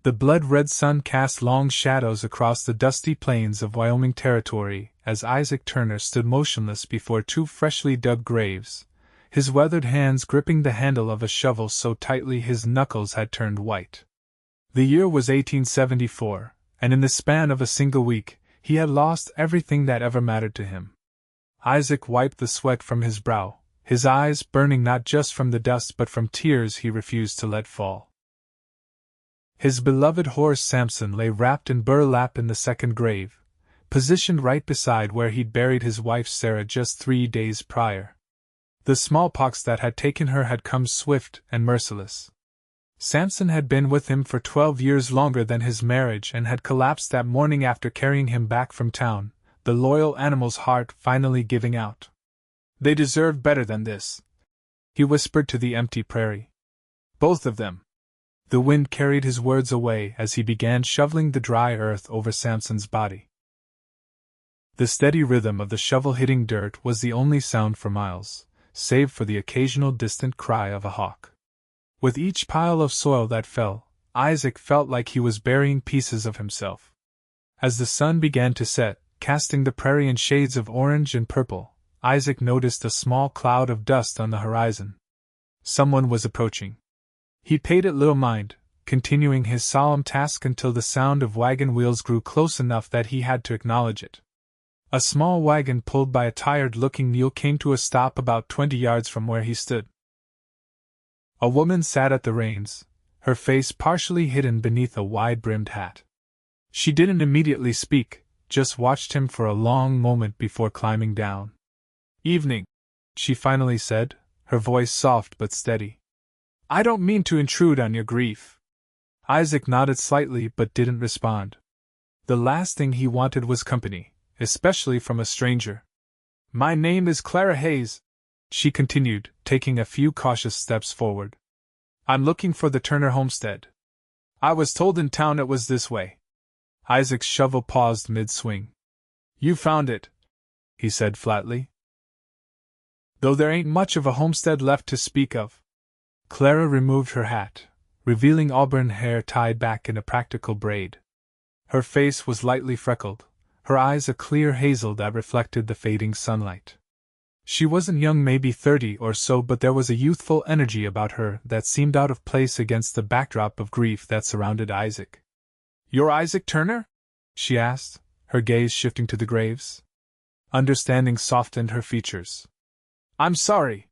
The blood-red sun cast long shadows across the dusty plains of Wyoming Territory as Isaac Turner stood motionless before two freshly dug graves, his weathered hands gripping the handle of a shovel so tightly his knuckles had turned white. The year was 1874, and in the span of a single week, he had lost everything that ever mattered to him. Isaac wiped the sweat from his brow, his eyes burning not just from the dust but from tears he refused to let fall. His beloved horse Samson lay wrapped in burlap in the second grave, positioned right beside where he'd buried his wife Sarah just 3 days prior. The smallpox that had taken her had come swift and merciless. Samson had been with him for 12 years longer than his marriage and had collapsed that morning after carrying him back from town, the loyal animal's heart finally giving out. They deserved better than this, he whispered to the empty prairie. Both of them. The wind carried his words away as he began shoveling the dry earth over Samson's body. The steady rhythm of the shovel hitting dirt was the only sound for miles, save for the occasional distant cry of a hawk. With each pile of soil that fell, Isaac felt like he was burying pieces of himself. As the sun began to set, casting the prairie in shades of orange and purple, Isaac noticed a small cloud of dust on the horizon. Someone was approaching. He paid it little mind, continuing his solemn task until the sound of wagon wheels grew close enough that he had to acknowledge it. A small wagon pulled by a tired-looking mule came to a stop about 20 yards from where he stood. A woman sat at the reins, her face partially hidden beneath a wide-brimmed hat. She didn't immediately speak, just watched him for a long moment before climbing down. "Evening," she finally said, her voice soft but steady. "I don't mean to intrude on your grief." Isaac nodded slightly but didn't respond. The last thing he wanted was company, especially from a stranger. "My name is Clara Hayes," she continued, taking a few cautious steps forward. "I'm looking for the Turner homestead. I was told in town it was this way." Isaac's shovel paused mid-swing. "You found it," he said flatly. "Though there ain't much of a homestead left to speak of." Clara removed her hat, revealing auburn hair tied back in a practical braid. Her face was lightly freckled, her eyes a clear hazel that reflected the fading sunlight. She wasn't young, maybe 30 or so, but there was a youthful energy about her that seemed out of place against the backdrop of grief that surrounded Isaac. "You're Isaac Turner?" she asked, her gaze shifting to the graves. Understanding softened her features. "I'm sorry.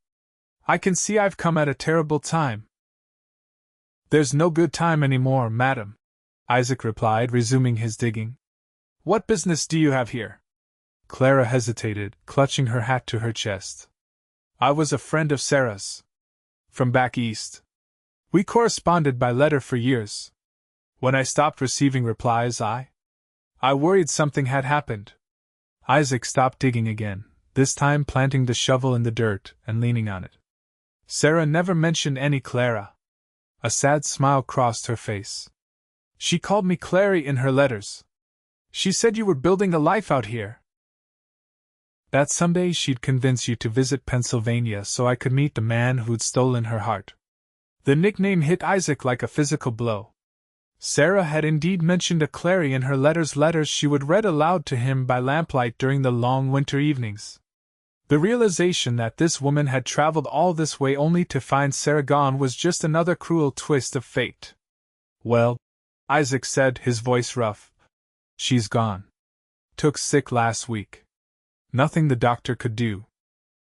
I can see I've come at a terrible time." "There's no good time anymore, madam," Isaac replied, resuming his digging. "What business do you have here?" Clara hesitated, clutching her hat to her chest. "I was a friend of Sarah's. From back east. We corresponded by letter for years. When I stopped receiving replies, I worried something had happened." Isaac stopped digging again, this time planting the shovel in the dirt and leaning on it. "Sarah never mentioned any Clara." A sad smile crossed her face. "She called me Clary in her letters. She said you were building a life out here. That someday she'd convince you to visit Pennsylvania so I could meet the man who'd stolen her heart." The nickname hit Isaac like a physical blow. Sarah had indeed mentioned a Clary in her letters she would read aloud to him by lamplight during the long winter evenings. The realization that this woman had traveled all this way only to find Sarah gone was just another cruel twist of fate. "Well," Isaac said, his voice rough, "she's gone. Took sick last week. Nothing the doctor could do."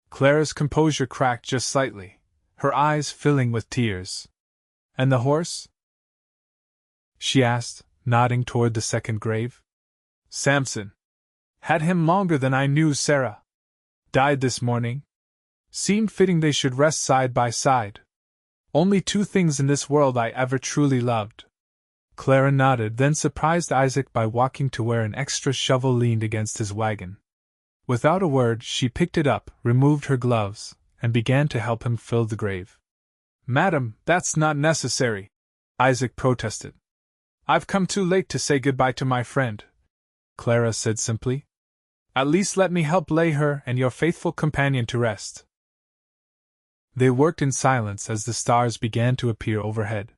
Clara's composure cracked just slightly, her eyes filling with tears. "And the horse?" she asked, nodding toward the second grave. "Samson. Had him longer than I knew Sarah. Died this morning. Seemed fitting they should rest side by side. Only two things in this world I ever truly loved." Clara nodded, then surprised Isaac by walking to where an extra shovel leaned against his wagon. Without a word, she picked it up, removed her gloves, and began to help him fill the grave. "Madam, that's not necessary," Isaac protested. "I've come too late to say goodbye to my friend," Clara said simply. "At least let me help lay her and your faithful companion to rest." They worked in silence as the stars began to appear overhead.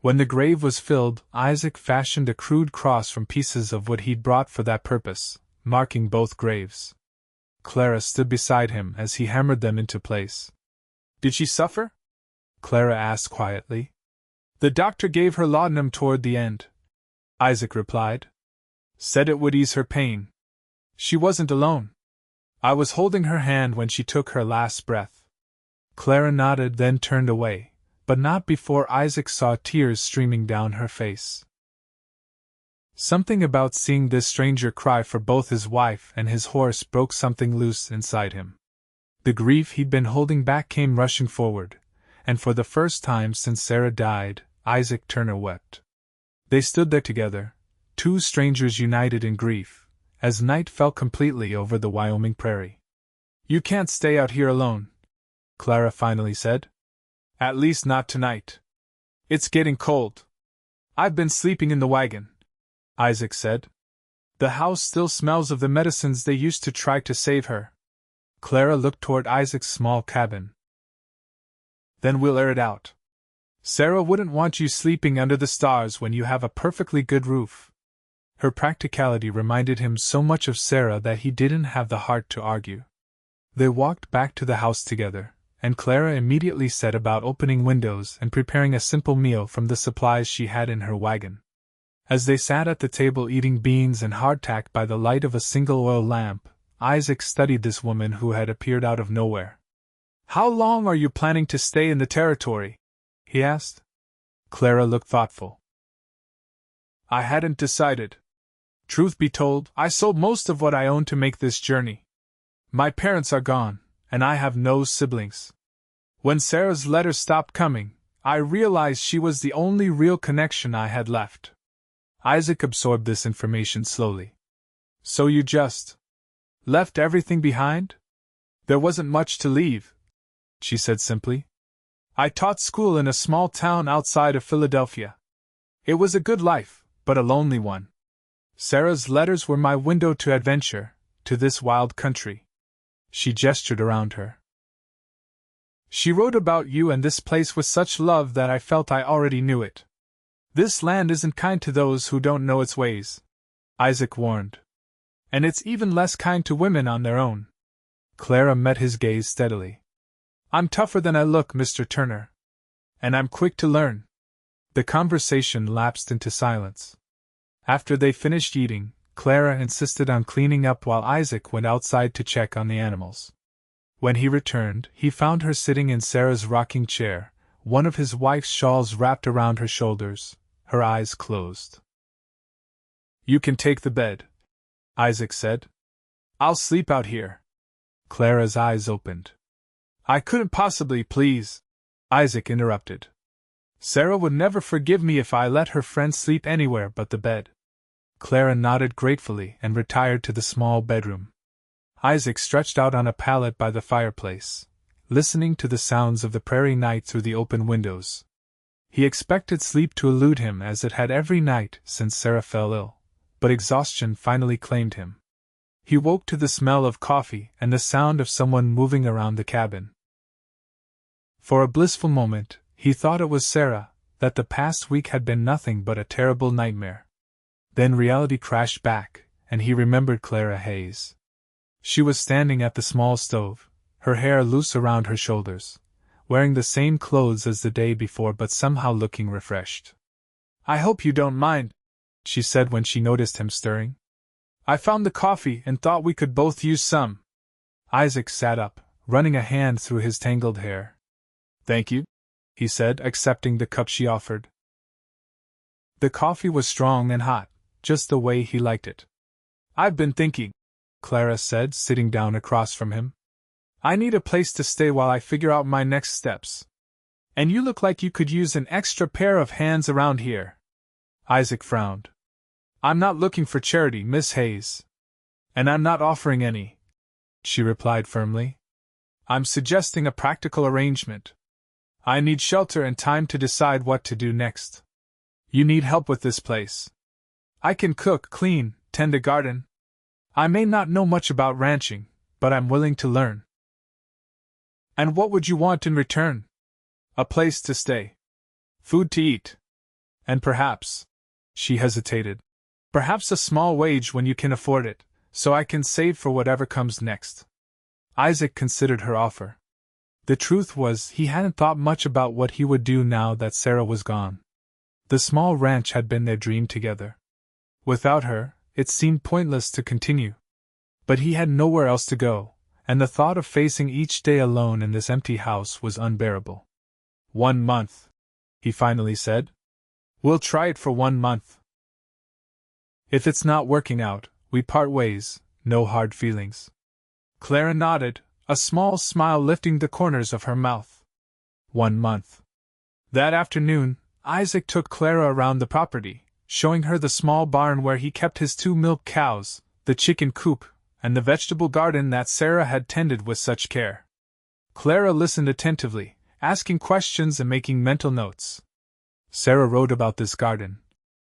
When the grave was filled, Isaac fashioned a crude cross from pieces of wood he'd brought for that purpose, marking both graves. Clara stood beside him as he hammered them into place. "Did she suffer?" Clara asked quietly. "The doctor gave her laudanum toward the end," Isaac replied. "Said it would ease her pain. She wasn't alone. I was holding her hand when she took her last breath." Clara nodded, then turned away, but not before Isaac saw tears streaming down her face. Something about seeing this stranger cry for both his wife and his horse broke something loose inside him. The grief he'd been holding back came rushing forward, and for the first time since Sarah died, Isaac Turner wept. They stood there together, two strangers united in grief, as night fell completely over the Wyoming prairie. "You can't stay out here alone," Clara finally said. "At least not tonight. It's getting cold." "I've been sleeping in the wagon," Isaac said. "The house still smells of the medicines they used to try to save her." Clara looked toward Isaac's small cabin. "Then we'll air it out. Sarah wouldn't want you sleeping under the stars when you have a perfectly good roof." Her practicality reminded him so much of Sarah that he didn't have the heart to argue. They walked back to the house together, and Clara immediately set about opening windows and preparing a simple meal from the supplies she had in her wagon. As they sat at the table eating beans and hardtack by the light of a single oil lamp, Isaac studied this woman who had appeared out of nowhere. "How long are you planning to stay in the territory?" he asked. Clara looked thoughtful. "I hadn't decided. Truth be told, I sold most of what I owned to make this journey. My parents are gone, and I have no siblings. When Sarah's letters stopped coming, I realized she was the only real connection I had left." Isaac absorbed this information slowly. "So you just left everything behind?" "There wasn't much to leave," she said simply. "I taught school in a small town outside of Philadelphia. It was a good life, but a lonely one. Sarah's letters were my window to adventure, to this wild country." She gestured around her. "She wrote about you and this place with such love that I felt I already knew it. This land isn't kind to those who don't know its ways," Isaac warned. "And it's even less kind to women on their own." Clara met his gaze steadily. "I'm tougher than I look, Mr. Turner. And I'm quick to learn." The conversation lapsed into silence. After they finished eating, Clara insisted on cleaning up while Isaac went outside to check on the animals. When he returned, he found her sitting in Sarah's rocking chair, one of his wife's shawls wrapped around her shoulders, her eyes closed. "You can take the bed," Isaac said. "I'll sleep out here." Clara's eyes opened. "I couldn't possibly, please," Isaac interrupted. "Sarah would never forgive me if I let her friend sleep anywhere but the bed." Clara nodded gratefully and retired to the small bedroom. Isaac stretched out on a pallet by the fireplace, listening to the sounds of the prairie night through the open windows. He expected sleep to elude him as it had every night since Sarah fell ill, but exhaustion finally claimed him. He woke to the smell of coffee and the sound of someone moving around the cabin. For a blissful moment, he thought it was Sarah, that the past week had been nothing but a terrible nightmare. Then reality crashed back, and he remembered Clara Hayes. She was standing at the small stove, her hair loose around her shoulders, wearing the same clothes as the day before but somehow looking refreshed. "I hope you don't mind," she said when she noticed him stirring. "I found the coffee and thought we could both use some." Isaac sat up, running a hand through his tangled hair. "Thank you," he said, accepting the cup she offered. The coffee was strong and hot, just the way he liked it. "I've been thinking," Clara said, sitting down across from him. "I need a place to stay while I figure out my next steps. And you look like you could use an extra pair of hands around here." Isaac frowned. "I'm not looking for charity, Miss Hayes. And I'm not offering any," she replied firmly. "I'm suggesting a practical arrangement. I need shelter and time to decide what to do next. You need help with this place. I can cook, clean, tend a garden. I may not know much about ranching, but I'm willing to learn." "And what would you want in return?" "A place to stay. Food to eat. And perhaps, she hesitated, perhaps a small wage when you can afford it, so I can save for whatever comes next. Isaac considered her offer. The truth was, he hadn't thought much about what he would do now that Sarah was gone. The small ranch had been their dream together. Without her, it seemed pointless to continue. But he had nowhere else to go, and the thought of facing each day alone in this empty house was unbearable. 1 month, he finally said. We'll try it for 1 month. If it's not working out, we part ways, no hard feelings. Clara nodded, a small smile lifting the corners of her mouth. 1 month. That afternoon, Isaac took Clara around the property, showing her the small barn where he kept his 2 milk cows, the chicken coop, and the vegetable garden that Sarah had tended with such care. Clara listened attentively, asking questions and making mental notes. Sarah wrote about this garden.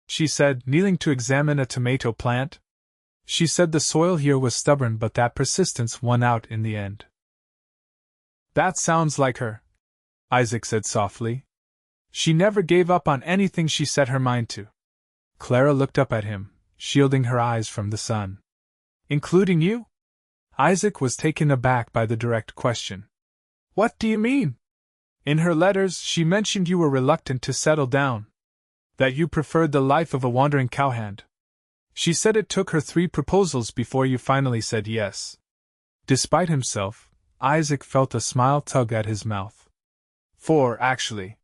She said, kneeling to examine a tomato plant. She said the soil here was stubborn but that persistence won out in the end. That sounds like her, Isaac said softly. She never gave up on anything she set her mind to. Clara looked up at him, shielding her eyes from the sun. Including you? Isaac was taken aback by the direct question. What do you mean? In her letters, she mentioned you were reluctant to settle down. That you preferred the life of a wandering cowhand. She said it took her 3 proposals before you finally said yes. Despite himself, Isaac felt a smile tug at his mouth. 4, actually.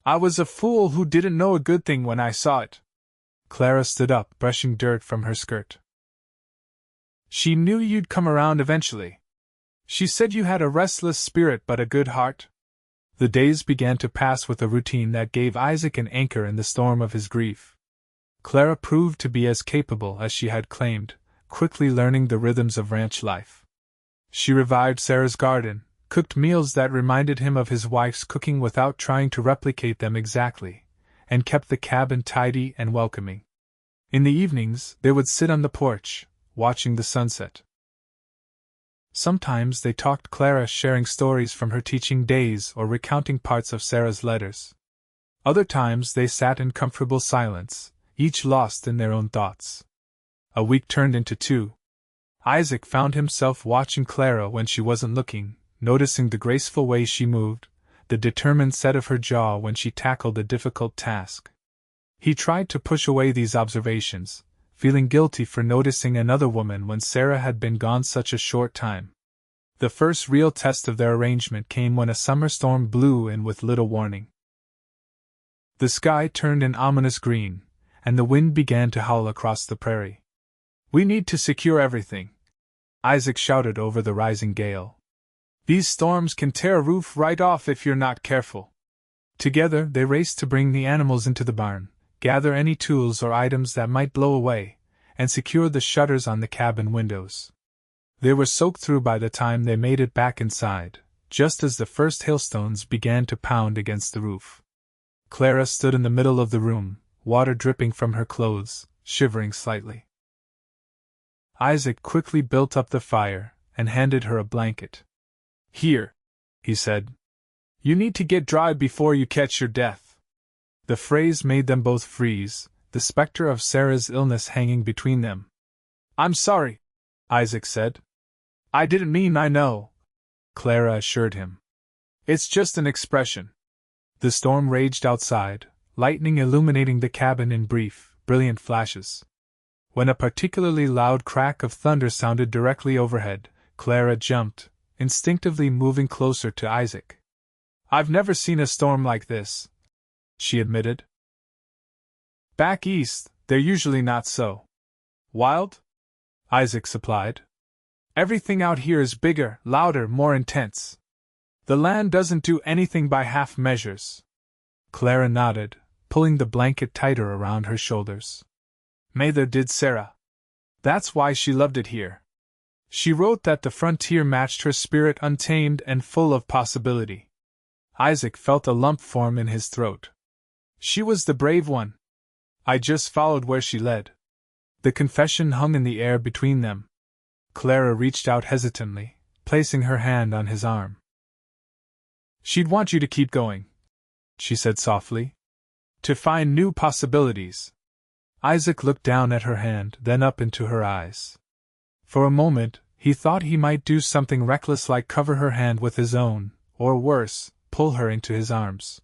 I was a fool who didn't know a good thing when I saw it. Clara stood up, brushing dirt from her skirt. She knew you'd come around eventually. She said you had a restless spirit but a good heart. The days began to pass with a routine that gave Isaac an anchor in the storm of his grief. Clara proved to be as capable as she had claimed, quickly learning the rhythms of ranch life. She revived Sarah's garden, cooked meals that reminded him of his wife's cooking without trying to replicate them exactly, and kept the cabin tidy and welcoming. In the evenings, they would sit on the porch, watching the sunset. Sometimes they talked, Clara sharing stories from her teaching days or recounting parts of Sarah's letters. Other times they sat in comfortable silence, each lost in their own thoughts. A week turned into 2. Isaac found himself watching Clara when she wasn't looking, noticing the graceful way she moved, the determined set of her jaw when she tackled a difficult task. He tried to push away these observations, feeling guilty for noticing another woman when Sarah had been gone such a short time. The first real test of their arrangement came when a summer storm blew in with little warning. The sky turned an ominous green, and the wind began to howl across the prairie. We need to secure everything, Isaac shouted over the rising gale. These storms can tear a roof right off if you're not careful. Together they raced to bring the animals into the barn, gather any tools or items that might blow away, and secure the shutters on the cabin windows. They were soaked through by the time they made it back inside, just as the first hailstones began to pound against the roof. Clara stood in the middle of the room, water dripping from her clothes, shivering slightly. Isaac quickly built up the fire and handed her a blanket. Here, he said. You need to get dry before you catch your death. The phrase made them both freeze, the specter of Sarah's illness hanging between them. I'm sorry, Isaac said. I didn't mean I know, Clara assured him. It's just an expression. The storm raged outside, lightning illuminating the cabin in brief, brilliant flashes. When a particularly loud crack of thunder sounded directly overhead, Clara jumped, instinctively moving closer to Isaac. I've never seen a storm like this, she admitted. Back east, they're usually not so wild, Isaac supplied. Everything out here is bigger, louder, more intense. The land doesn't do anything by half measures. Clara nodded, pulling the blanket tighter around her shoulders. Neither did Sarah. That's why she loved it here. She wrote that the frontier matched her spirit, untamed and full of possibility. Isaac felt a lump form in his throat. She was the brave one. I just followed where she led. The confession hung in the air between them. Clara reached out hesitantly, placing her hand on his arm. She'd want you to keep going, she said softly. To find new possibilities. Isaac looked down at her hand, then up into her eyes. For a moment, he thought he might do something reckless like cover her hand with his own, or worse, pull her into his arms.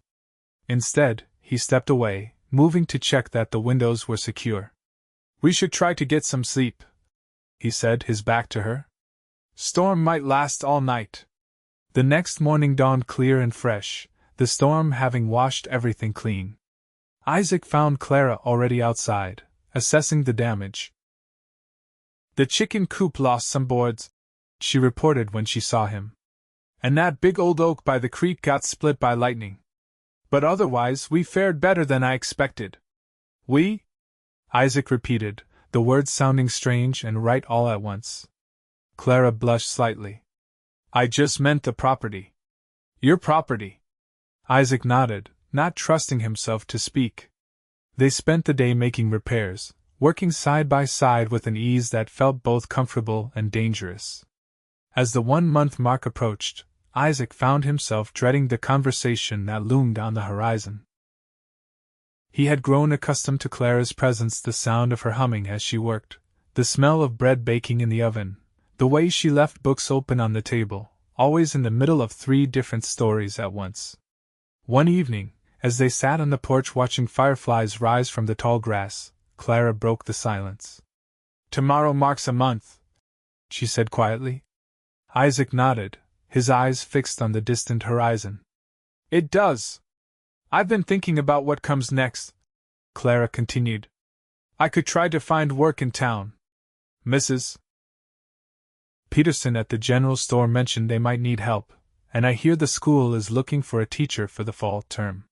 Instead, he stepped away, moving to check that the windows were secure. "We should try to get some sleep," he said, his back to her. "Storm might last all night." The next morning dawned clear and fresh, the storm having washed everything clean. Isaac found Clara already outside, assessing the damage. "The chicken coop lost some boards," she reported when she saw him. "And that big old oak by the creek got split by lightning. But otherwise, we fared better than I expected." "We?" Isaac repeated, the words sounding strange and right all at once. Clara blushed slightly. "I just meant the property." "Your property?" Isaac nodded, not trusting himself to speak. They spent the day making repairs, working side by side with an ease that felt both comfortable and dangerous. As the 1-month mark approached, Isaac found himself dreading the conversation that loomed on the horizon. He had grown accustomed to Clara's presence, the sound of her humming as she worked, the smell of bread baking in the oven, the way she left books open on the table, always in the middle of 3 different stories at once. One evening, as they sat on the porch watching fireflies rise from the tall grass, Clara broke the silence. "Tomorrow marks a month," she said quietly. Isaac nodded, his eyes fixed on the distant horizon. "It does. I've been thinking about what comes next," Clara continued. "I could try to find work in town. Mrs. Peterson at the general store mentioned they might need help, and I hear the school is looking for a teacher for the fall term."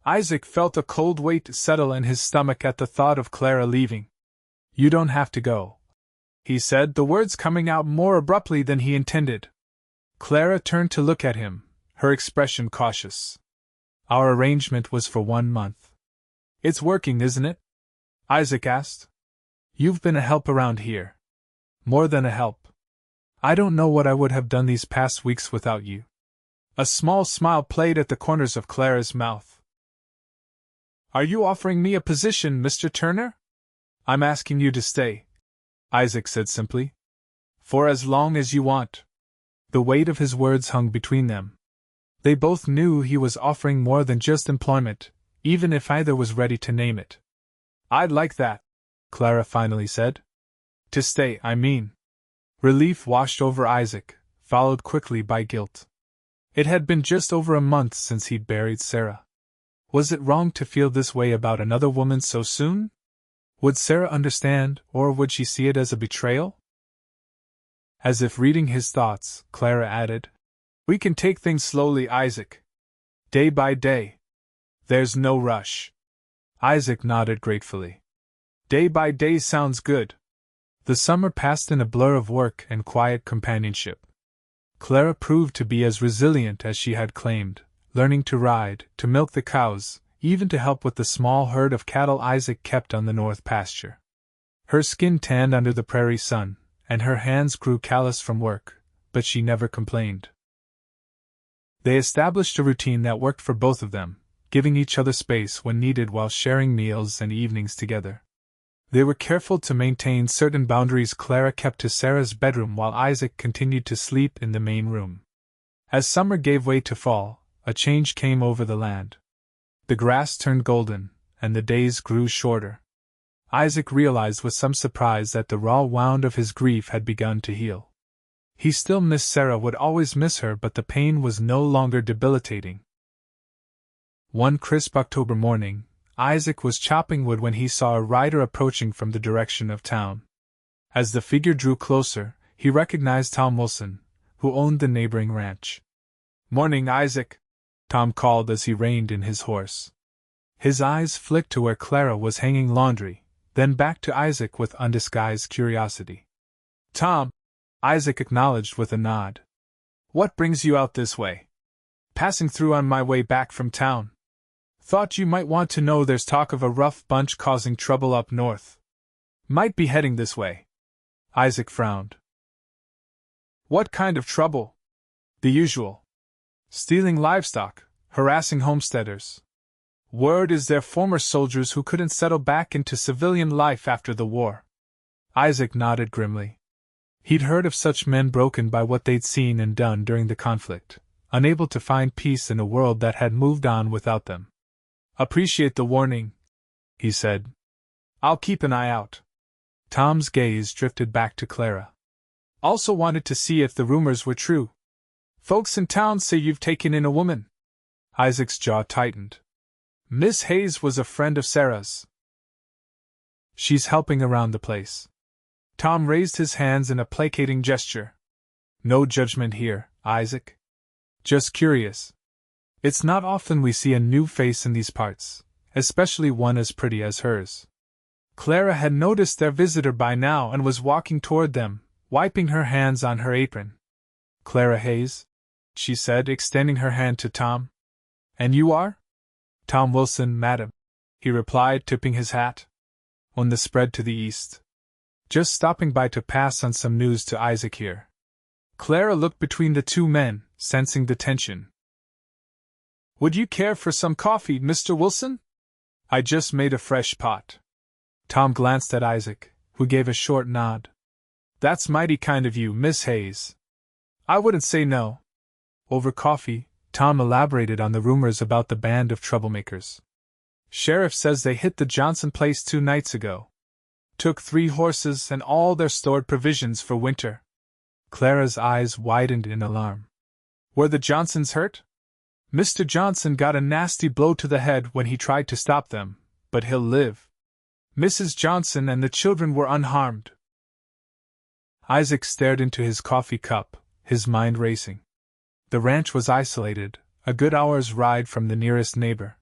Isaac felt a cold weight settle in his stomach at the thought of Clara leaving. "You don't have to go," he said, the words coming out more abruptly than he intended. Clara turned to look at him, her expression cautious. "Our arrangement was for 1 month. It's working, isn't it?" Isaac asked. "You've been a help around here. More than a help. I don't know what I would have done these past weeks without you." A small smile played at the corners of Clara's mouth. "Are you offering me a position, Mr. Turner?" "I'm asking you to stay," Isaac said simply. "For as long as you want." The weight of his words hung between them. They both knew he was offering more than just employment, even if either was ready to name it. "I'd like that," Clara finally said. "To stay, I mean." Relief washed over Isaac, followed quickly by guilt. It had been just over a month since he'd buried Sarah. Was it wrong to feel this way about another woman so soon? Would Sarah understand, or would she see it as a betrayal? As if reading his thoughts, Clara added, "We can take things slowly, Isaac. Day by day. There's no rush." Isaac nodded gratefully. "Day by day sounds good." The summer passed in a blur of work and quiet companionship. Clara proved to be as resilient as she had claimed, learning to ride, to milk the cows, even to help with the small herd of cattle Isaac kept on the north pasture. Her skin tanned under the prairie sun, and her hands grew callous from work, but she never complained. They established a routine that worked for both of them, giving each other space when needed while sharing meals and evenings together. They were careful to maintain certain boundaries. Clara kept to Sarah's bedroom while Isaac continued to sleep in the main room. As summer gave way to fall, a change came over the land. The grass turned golden, and the days grew shorter. Isaac realized with some surprise that the raw wound of his grief had begun to heal. He still missed Sarah, would always miss her, but the pain was no longer debilitating. One crisp October morning, Isaac was chopping wood when he saw a rider approaching from the direction of town. As the figure drew closer, he recognized Tom Wilson, who owned the neighboring ranch. "Morning, Isaac," Tom called as he reined in his horse. His eyes flicked to where Clara was hanging laundry, then back to Isaac with undisguised curiosity. "Tom," Isaac acknowledged with a nod. "What brings you out this way?" "Passing through on my way back from town. Thought you might want to know there's talk of a rough bunch causing trouble up north. Might be heading this way." Isaac frowned. "What kind of trouble?" "The usual. Stealing livestock, harassing homesteaders." Word is they're former soldiers who couldn't settle back into civilian life after the war. Isaac nodded grimly. He'd heard of such men broken by what they'd seen and done during the conflict, unable to find peace in a world that had moved on without them. Appreciate the warning, he said. I'll keep an eye out. Tom's gaze drifted back to Clara. Also wanted to see if the rumors were true. Folks in town say you've taken in a woman. Isaac's jaw tightened. Miss Hayes was a friend of Sarah's. She's helping around the place. Tom raised his hands in a placating gesture. No judgment here, Isaac. Just curious. It's not often we see a new face in these parts, especially one as pretty as hers. Clara had noticed their visitor by now and was walking toward them, wiping her hands on her apron. Clara Hayes, she said, extending her hand to Tom. And you are? Tom Wilson, madam, he replied, tipping his hat. On the spread to the east. Just stopping by to pass on some news to Isaac here. Clara looked between the two men, sensing the tension. Would you care for some coffee, Mr. Wilson? I just made a fresh pot. Tom glanced at Isaac, who gave a short nod. That's mighty kind of you, Miss Hayes. I wouldn't say no. Over coffee, Tom elaborated on the rumors about the band of troublemakers. Sheriff says they hit the Johnson place 2 nights ago. Took 3 horses and all their stored provisions for winter. Clara's eyes widened in alarm. Were the Johnsons hurt? Mr. Johnson got a nasty blow to the head when he tried to stop them, but he'll live. Mrs. Johnson and the children were unharmed. Isaac stared into his coffee cup, his mind racing. The ranch was isolated, a good hour's ride from the nearest neighbor.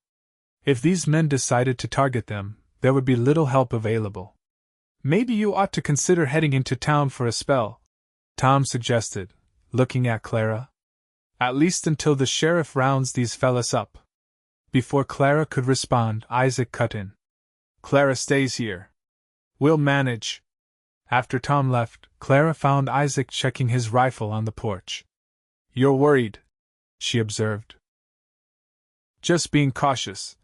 If these men decided to target them, there would be little help available. Maybe you ought to consider heading into town for a spell, Tom suggested, looking at Clara. At least until the sheriff rounds these fellas up. Before Clara could respond, Isaac cut in. Clara stays here. We'll manage. After Tom left, Clara found Isaac checking his rifle on the porch. You're worried, she observed. Just being cautious,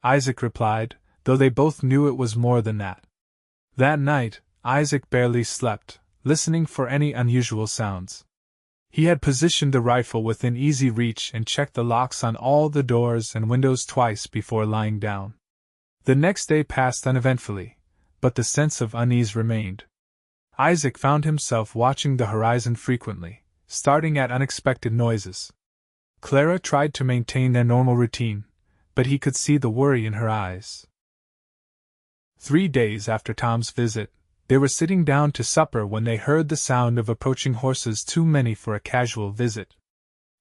Isaac replied, though they both knew it was more than that. That night, Isaac barely slept, listening for any unusual sounds. He had positioned the rifle within easy reach and checked the locks on all the doors and windows twice before lying down. The next day passed uneventfully, but the sense of unease remained. Isaac found himself watching the horizon frequently, starting at unexpected noises. Clara tried to maintain their normal routine, but he could see the worry in her eyes. 3 days after Tom's visit, they were sitting down to supper when they heard the sound of approaching horses, too many for a casual visit.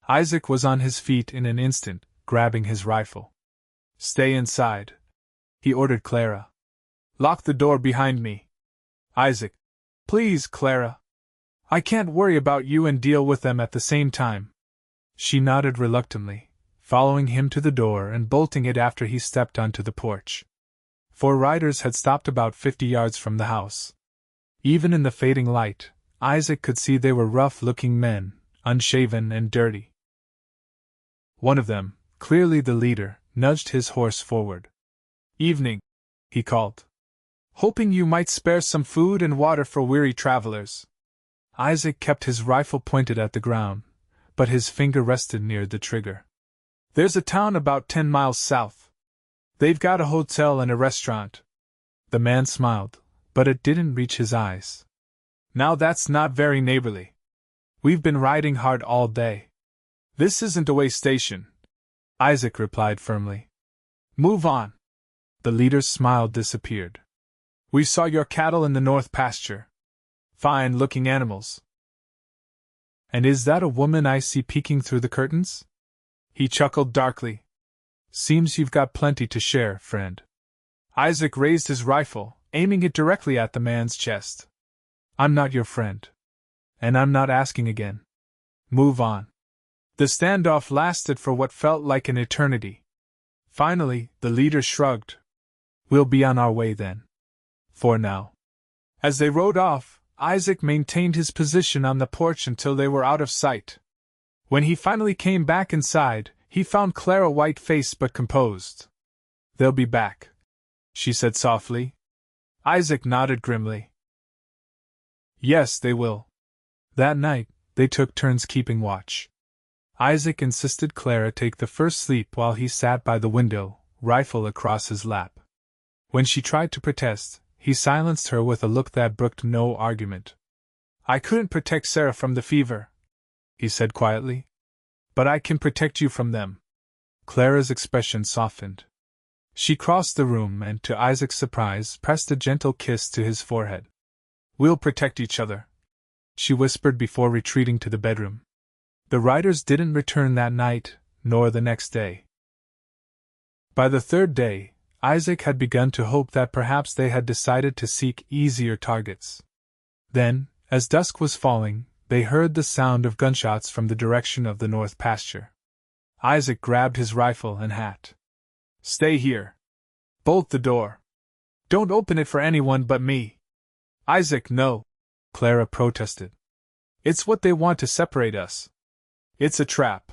Isaac was on his feet in an instant, grabbing his rifle. Stay inside, he ordered Clara. Lock the door behind me. Isaac. Please, Clara. I can't worry about you and deal with them at the same time. She nodded reluctantly, following him to the door and bolting it after he stepped onto the porch. 4 riders had stopped about 50 yards from the house. Even in the fading light, Isaac could see they were rough-looking men, unshaven and dirty. One of them, clearly the leader, nudged his horse forward. Evening, he called. Hoping you might spare some food and water for weary travelers. Isaac kept his rifle pointed at the ground, but his finger rested near the trigger. There's a town about 10 miles south. They've got a hotel and a restaurant. The man smiled, but it didn't reach his eyes. Now that's not very neighborly. We've been riding hard all day. This isn't a way station, Isaac replied firmly. Move on. The leader's smile disappeared. We saw your cattle in the north pasture. Fine-looking animals. And is that a woman I see peeking through the curtains? He chuckled darkly. Seems you've got plenty to share, friend. Isaac raised his rifle, aiming it directly at the man's chest. I'm not your friend. And I'm not asking again. Move on. The standoff lasted for what felt like an eternity. Finally, the leader shrugged. We'll be on our way then. For now. As they rode off, Isaac maintained his position on the porch until they were out of sight. When he finally came back inside, he found Clara white-faced but composed. They'll be back, she said softly. Isaac nodded grimly. Yes, they will. That night, they took turns keeping watch. Isaac insisted Clara take the first sleep while he sat by the window, rifle across his lap. When she tried to protest, he silenced her with a look that brooked no argument. I couldn't protect Sarah from the fever, he said quietly. But I can protect you from them. Clara's expression softened. She crossed the room and, to Isaac's surprise, pressed a gentle kiss to his forehead. We'll protect each other, she whispered before retreating to the bedroom. The riders didn't return that night, nor the next day. By the third day, Isaac had begun to hope that perhaps they had decided to seek easier targets. Then, as dusk was falling, they heard the sound of gunshots from the direction of the north pasture. Isaac grabbed his rifle and hat. Stay here. Bolt the door. Don't open it for anyone but me. Isaac, no, Clara protested. It's what they want to separate us. It's a trap.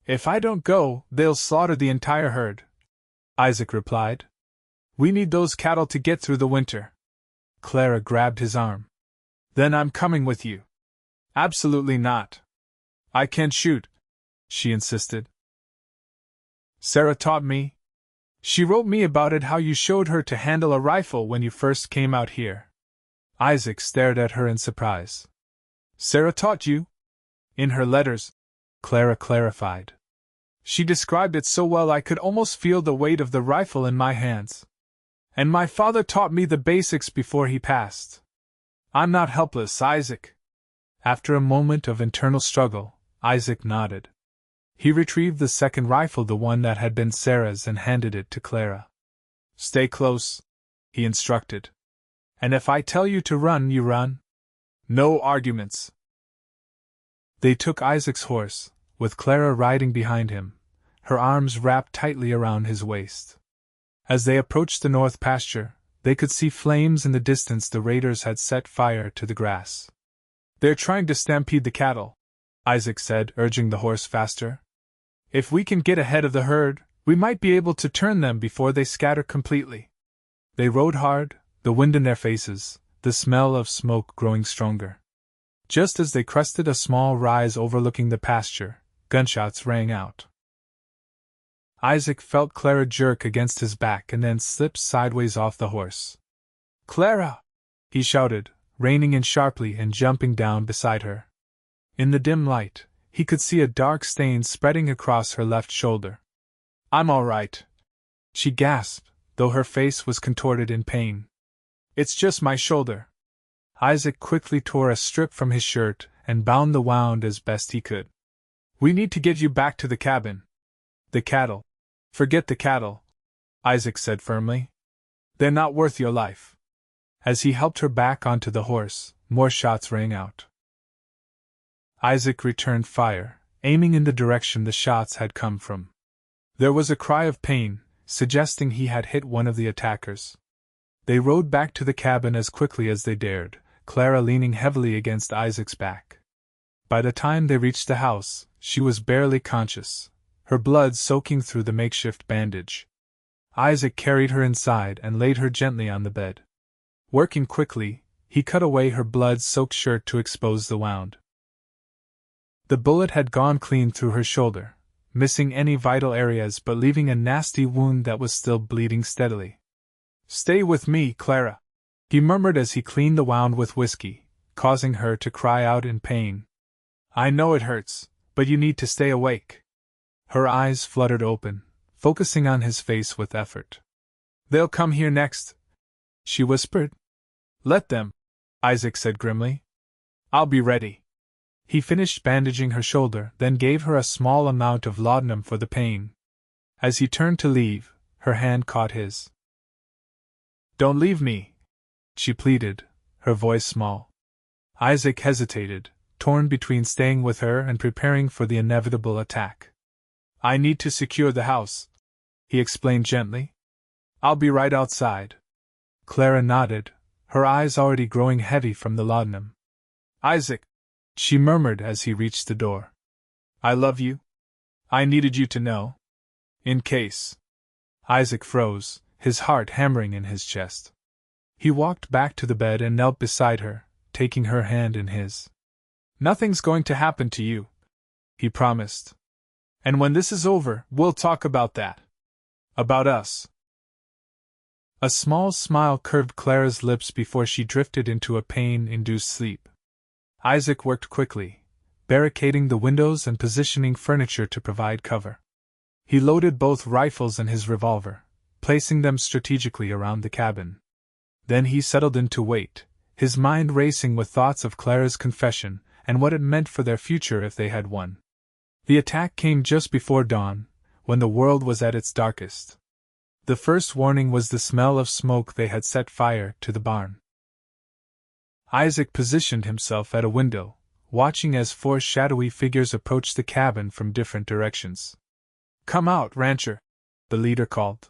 If I don't go, they'll slaughter the entire herd, Isaac replied. We need those cattle to get through the winter. Clara grabbed his arm. Then I'm coming with you. Absolutely not. I can't shoot, she insisted. Sarah taught me. She wrote me about it, how you showed her to handle a rifle when you first came out here. Isaac stared at her in surprise. Sarah taught you? In her letters, Clara clarified. She described it so well I could almost feel the weight of the rifle in my hands. And my father taught me the basics before he passed. I'm not helpless, Isaac. After a moment of internal struggle, Isaac nodded. He retrieved the second rifle, the one that had been Sarah's, and handed it to Clara. Stay close, he instructed. And if I tell you to run, you run. No arguments. They took Isaac's horse, with Clara riding behind him, her arms wrapped tightly around his waist. As they approached the north pasture, they could see flames in the distance. The raiders had set fire to the grass. They're trying to stampede the cattle, Isaac said, urging the horse faster. If we can get ahead of the herd, we might be able to turn them before they scatter completely. They rode hard, the wind in their faces, the smell of smoke growing stronger. Just as they crested a small rise overlooking the pasture, gunshots rang out. Isaac felt Clara jerk against his back and then slip sideways off the horse. Clara! He shouted, reining in sharply and jumping down beside her. In the dim light, he could see a dark stain spreading across her left shoulder. I'm all right, she gasped, though her face was contorted in pain. It's just my shoulder. Isaac quickly tore a strip from his shirt and bound the wound as best he could. We need to get you back to the cabin. The cattle. Forget the cattle, Isaac said firmly. They're not worth your life. As he helped her back onto the horse, more shots rang out. Isaac returned fire, aiming in the direction the shots had come from. There was a cry of pain, suggesting he had hit one of the attackers. They rode back to the cabin as quickly as they dared, Clara leaning heavily against Isaac's back. By the time they reached the house, she was barely conscious, her blood soaking through the makeshift bandage. Isaac carried her inside and laid her gently on the bed. Working quickly, he cut away her blood-soaked shirt to expose the wound. The bullet had gone clean through her shoulder, missing any vital areas but leaving a nasty wound that was still bleeding steadily. Stay with me, Clara, he murmured as he cleaned the wound with whiskey, causing her to cry out in pain. I know it hurts, but you need to stay awake. Her eyes fluttered open, focusing on his face with effort. They'll come here next, she whispered. Let them, Isaac said grimly. I'll be ready. He finished bandaging her shoulder, then gave her a small amount of laudanum for the pain. As he turned to leave, her hand caught his. Don't leave me, she pleaded, her voice small. Isaac hesitated, torn between staying with her and preparing for the inevitable attack. I need to secure the house, he explained gently. I'll be right outside. Clara nodded, her eyes already growing heavy from the laudanum. Isaac, she murmured as he reached the door. I love you. I needed you to know. In case. Isaac froze, his heart hammering in his chest. He walked back to the bed and knelt beside her, taking her hand in his. "Nothing's going to happen to you," he promised. "And when this is over, we'll talk about that. About us." A small smile curved Clara's lips before she drifted into a pain-induced sleep. Isaac worked quickly, barricading the windows and positioning furniture to provide cover. He loaded both rifles and his revolver, placing them strategically around the cabin. Then he settled in to wait, his mind racing with thoughts of Clara's confession and what it meant for their future if they had won. The attack came just before dawn, when the world was at its darkest. The first warning was the smell of smoke. They had set fire to the barn. Isaac positioned himself at a window, watching as 4 shadowy figures approached the cabin from different directions. "Come out, rancher," the leader called.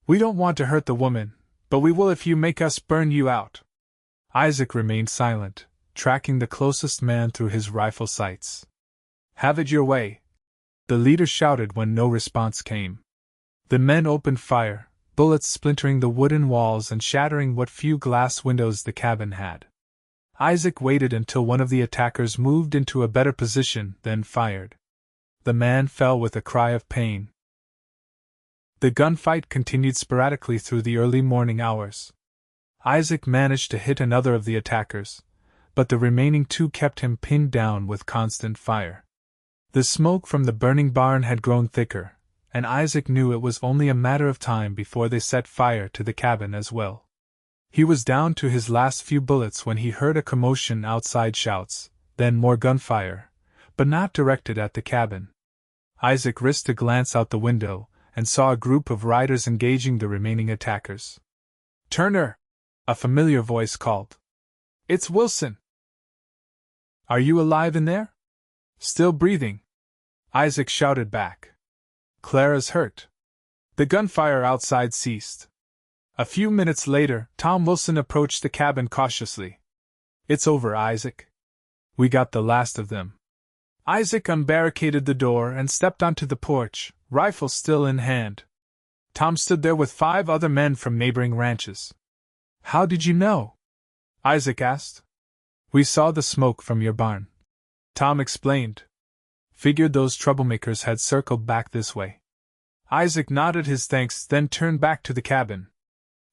"We don't want to hurt the woman, but we will if you make us burn you out." Isaac remained silent, tracking the closest man through his rifle sights. "Have it your way," the leader shouted when no response came. The men opened fire, bullets splintering the wooden walls and shattering what few glass windows the cabin had. Isaac waited until one of the attackers moved into a better position, then fired. The man fell with a cry of pain. The gunfight continued sporadically through the early morning hours. Isaac managed to hit another of the attackers, but the remaining 2 kept him pinned down with constant fire. The smoke from the burning barn had grown thicker, and Isaac knew it was only a matter of time before they set fire to the cabin as well. He was down to his last few bullets when he heard a commotion outside, shouts, then more gunfire, but not directed at the cabin. Isaac risked a glance out the window and saw a group of riders engaging the remaining attackers. "Turner!" a familiar voice called. "It's Wilson." "Are you alive in there?" "Still breathing," Isaac shouted back. "Clara's hurt." The gunfire outside ceased. A few minutes later, Tom Wilson approached the cabin cautiously. "It's over, Isaac. We got the last of them." Isaac unbarricaded the door and stepped onto the porch, rifle still in hand. Tom stood there with 5 other men from neighboring ranches. "How did you know?" Isaac asked. "We saw the smoke from your barn," Tom explained. "Figured those troublemakers had circled back this way." Isaac nodded his thanks, then turned back to the cabin.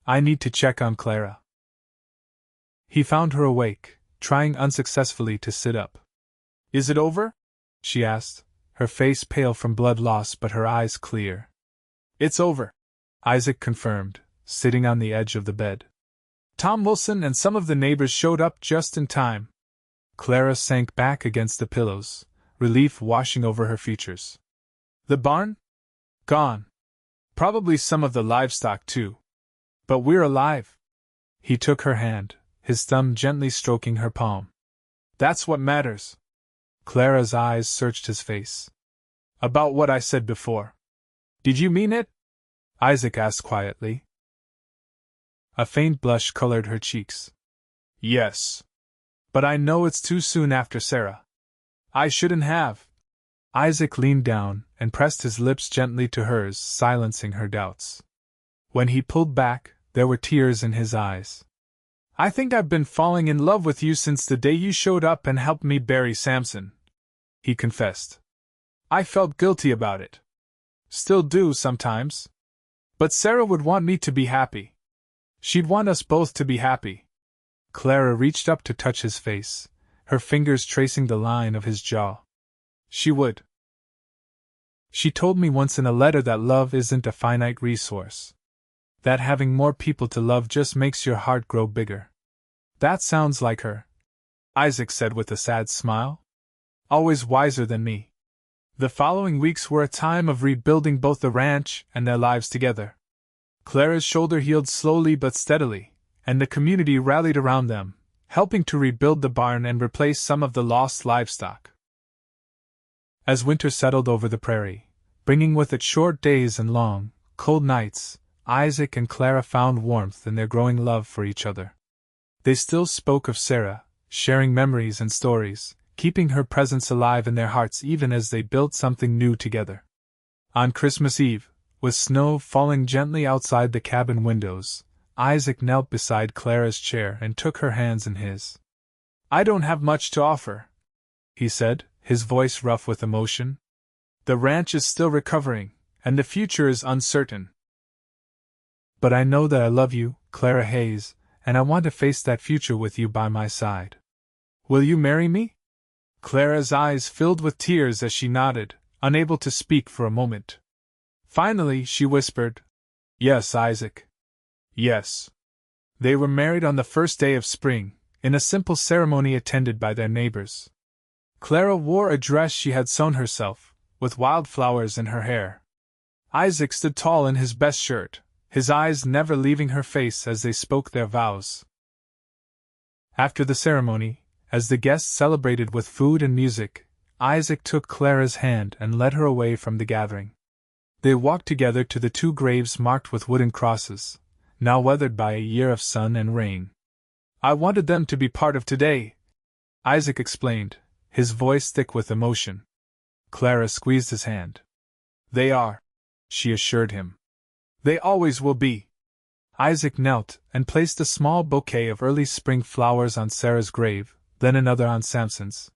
"I need to check on Clara." He found her awake, trying unsuccessfully to sit up. "Is it over?" she asked, her face pale from blood loss but her eyes clear. "It's over," Isaac confirmed, sitting on the edge of the bed. Tom Wilson and some of the neighbors showed up just in time. Clara sank back against the pillows, relief washing over her features. "The barn? Gone. Probably some of the livestock too. But we're alive." He took her hand, his thumb gently stroking her palm. "That's what matters." Clara's eyes searched his face. "About what I said before. Did you mean it?" Isaac asked quietly. A faint blush colored her cheeks. "Yes. But I know it's too soon after Sarah. I shouldn't have." Isaac leaned down and pressed his lips gently to hers, silencing her doubts. When he pulled back, there were tears in his eyes. "I think I've been falling in love with you since the day you showed up and helped me bury Samson," he confessed. "I felt guilty about it. Still do sometimes. But Sarah would want me to be happy. She'd want us both to be happy." Clara reached up to touch his face, her fingers tracing the line of his jaw. "She would. She told me once in a letter that love isn't a finite resource. That having more people to love just makes your heart grow bigger." "That sounds like her," Isaac said with a sad smile. "Always wiser than me." The following weeks were a time of rebuilding both the ranch and their lives together. Clara's shoulder healed slowly but steadily, and the community rallied around them, helping to rebuild the barn and replace some of the lost livestock. As winter settled over the prairie, bringing with it short days and long, cold nights, Isaac and Clara found warmth in their growing love for each other. They still spoke of Sarah, sharing memories and stories, keeping her presence alive in their hearts even as they built something new together. On Christmas Eve, With snow falling gently outside the cabin windows, Isaac knelt beside Clara's chair and took her hands in his. "I don't have much to offer," he said, his voice rough with emotion. "The ranch is still recovering, and the future is uncertain. But I know that I love you, Clara Hayes, and I want to face that future with you by my side. Will you marry me?" Clara's eyes filled with tears as she nodded, unable to speak for a moment. Finally, she whispered, "Yes, Isaac. Yes." They were married on the first day of spring, in a simple ceremony attended by their neighbors. Clara wore a dress she had sewn herself, with wildflowers in her hair. Isaac stood tall in his best shirt, his eyes never leaving her face as they spoke their vows. After the ceremony, as the guests celebrated with food and music, Isaac took Clara's hand and led her away from the gathering. They walked together to the 2 graves marked with wooden crosses, now weathered by a year of sun and rain. "I wanted them to be part of today," Isaac explained, his voice thick with emotion. Clara squeezed his hand. "They are," she assured him. "They always will be." Isaac knelt and placed a small bouquet of early spring flowers on Sarah's grave, then another on Samson's.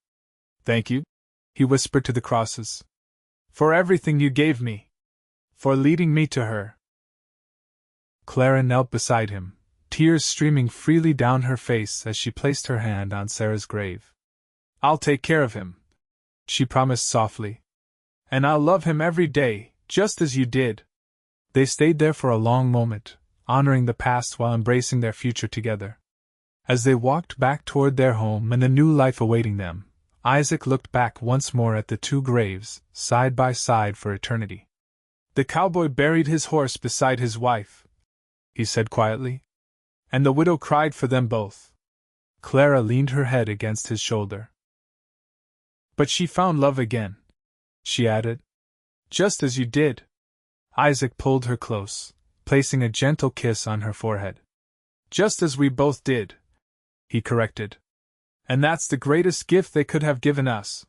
"Thank you," he whispered to the crosses, "for everything you gave me. For leading me to her." Clara knelt beside him, tears streaming freely down her face as she placed her hand on Sarah's grave. "I'll take care of him," she promised softly. "And I'll love him every day, just as you did." They stayed there for a long moment, honoring the past while embracing their future together. As they walked back toward their home and the new life awaiting them, Isaac looked back once more at the 2 graves, side by side for eternity. "The cowboy buried his horse beside his wife," he said quietly, "and the widow cried for them both." Clara leaned her head against his shoulder. "But she found love again," she added. "Just as you did." Isaac pulled her close, placing a gentle kiss on her forehead. "Just as we both did," he corrected. "And that's the greatest gift they could have given us."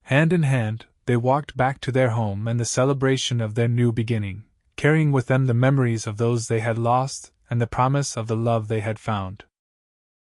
Hand in hand, they walked back to their home and the celebration of their new beginning, carrying with them the memories of those they had lost and the promise of the love they had found.